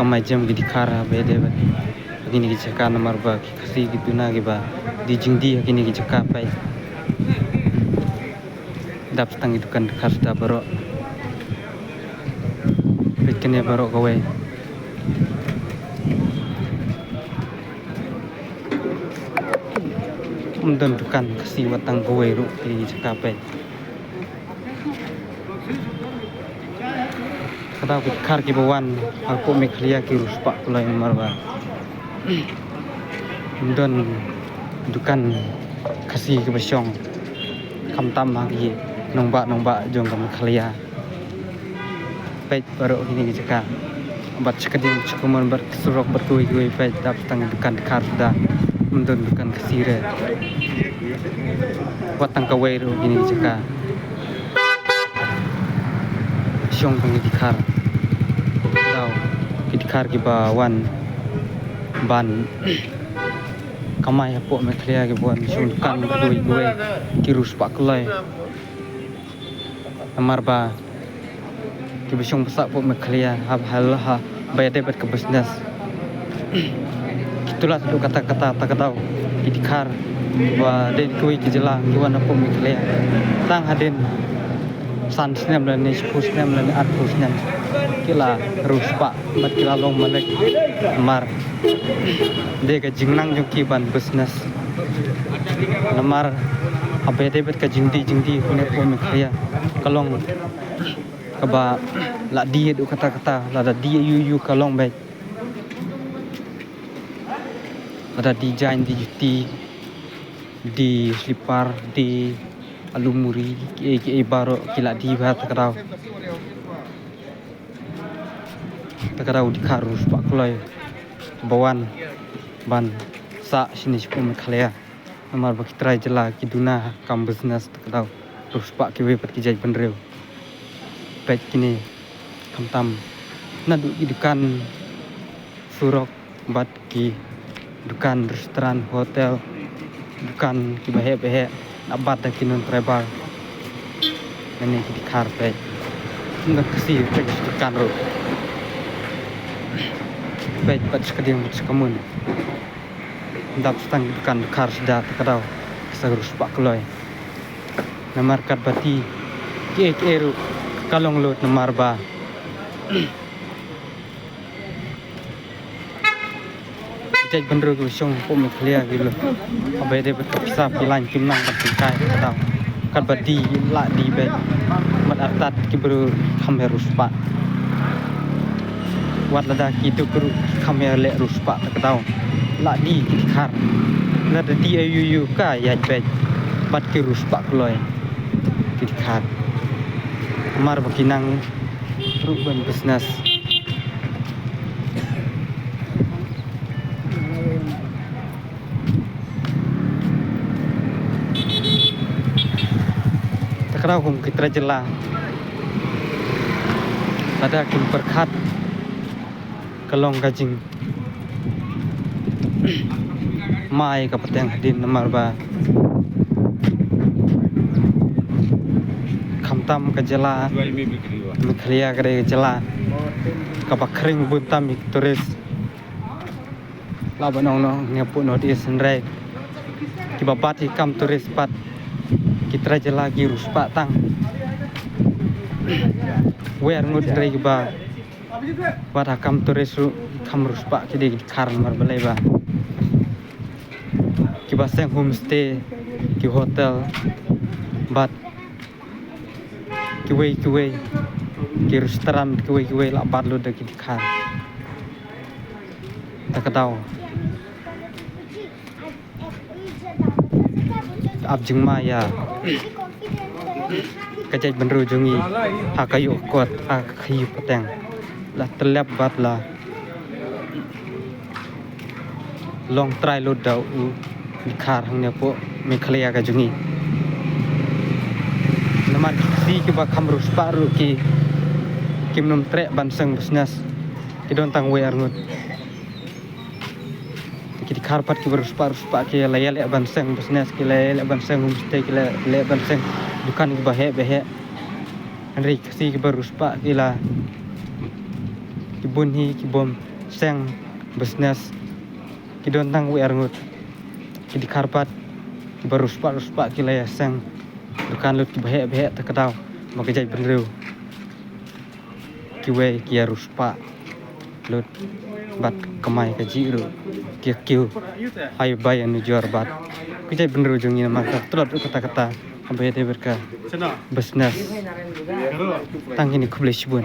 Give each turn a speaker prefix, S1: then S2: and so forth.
S1: kamai jam ki dikhara bede ba kini ki chaka namar ba ki khasi ki tuna ki ba di jingdi kini ki chaka pai dap stang itu kan khas da baro bekene baro gawe dan dukan kasi watang gawe ru ki chaka pai kada ku khar ki bawan aku me khliya ki ruspa kulai marba dan dukan kasi ki basyong kam tam lagi nongba jong kam khliya pai baro ini ki chaka bat chakadim chukuman bar surok berkui kui pai dap tang dukan khar da dan dukan kasi re watang gawe ru ini ki chaka syong pang dikhar daw dikhar ki ba wan ban kamai hapo me khliya ki bon syong kan doi gue ki rus pak klai amar ba ki syong pasak po me khliya hab hal ha bayade bet ke business itulah tu kata-kata tak tahu ki dikhar wa de kui ki jela ki wan hapo me khliya tang hadin san snem la ni spus snem la ni art snem kila ruspa mat kila long malek mar de ka jingnang jong ki ban business namar abe de bet ka jingdi ne po me khaya kalong ka ba la di du kata-kata la da di yu kalong bai ada design di juti di slipper di alumuri ki baro kila di ba takarau di kharus pak kulai bawan ban sa sini sepum khalaya amar baki trai jela ki duna kam business takarau terus pak ki wepet ki jai benreu baik kini kam tam nadu ki dukan surok bat ki dukan restoran hotel dukan ki bahe abat dak kinun travel ini di karpet ndak kasi tek dukan ro baik pat sekading sekamun ndap stang dukan kar sudah takadau keserus pak kloy namar kat bati ki eru kalong lot namar ba jai benro ku syong po me khliya gitu abai de bet kapsa pilan kimnang kat kai kadang kat badi la di be mat artat ki bro khamer ruspa wat lada ki tu kru khamer le ruspa kadang la di ki khar na de di ayu ka ya be bat ki ruspa kloy ki khar mar bakinang ruben business takarau kum kitra jela ada kim perkhat kalong gajing mai ka pateng din namar ba khamtam ka jela mikhliya kare jela ka bakring buntam turis la banong no ngepu no di senrai ki babat kam turis pat kitra jela gi ruspa tang wer ngut rei ba wada kam turis kam ruspa ki de khar mar balai ba ki baseng homestay ki hotel bat ki wei ki restoran ki wei la bat lo de ki khar takadau abjing maya kajai benru jungi hakayu kot hakayu peteng lah terlap bat lah long try lo dau khar hangnya po me khliya ka jungi naman si ki ba khamrus paru ki kimnum tre banseng business ki don tang we arngut ki kharpat ki ruspa ki layal banseng business ki layal banseng homestay ki layal banseng dukan ki bahe Henry si ki ruspa ki la ki bunhi ki bom seng business kidon tang wi arngut kidi karpat baru ruspa kilaya seng dukan lut behe takadau makajai benru kiwe kia ruspa lut bat kamai kaji ru kia kiu hai bay anu juar bat kajai benru jungin maka telat kata-kata sampai dia berka business tang ini kublai shibun